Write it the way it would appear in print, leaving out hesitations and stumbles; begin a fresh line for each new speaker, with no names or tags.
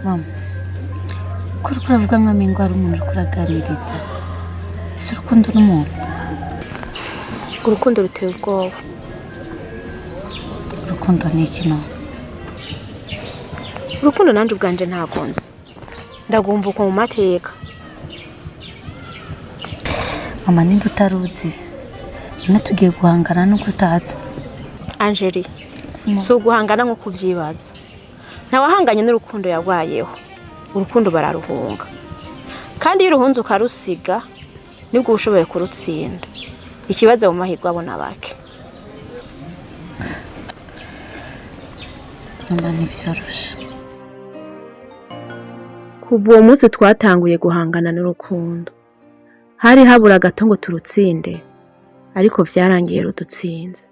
Mama, kuri kuravuga nk'amengo ari umuntu kuraganiriza. Ese urukundo n'umuntu?
Urukundo ruteye ubwoba.
Urukundo ni iki none?
Urukundo nanje ubwanje ntagonze. Ndagumvuka mu mateka.
Mama, nimba utaruzi, none tugiye guhangana no kutaza.
Angeli, so guhangana nko kuvyibaza. Ntawahanganye n'urukundo yagwayeho. Urukundo bararuhunga. Kandi iyo uruhunze ukarusiga, nibwo ushoboye kurutsinda. Ikibazo mu mahirwe abona bake.
Mama, nivyoroshe.
Kuva uwo munsi twatanguye guhangana n'urukundo. Hari habura gato ngo turutsinde, ariko vyarangiye rudutsinze.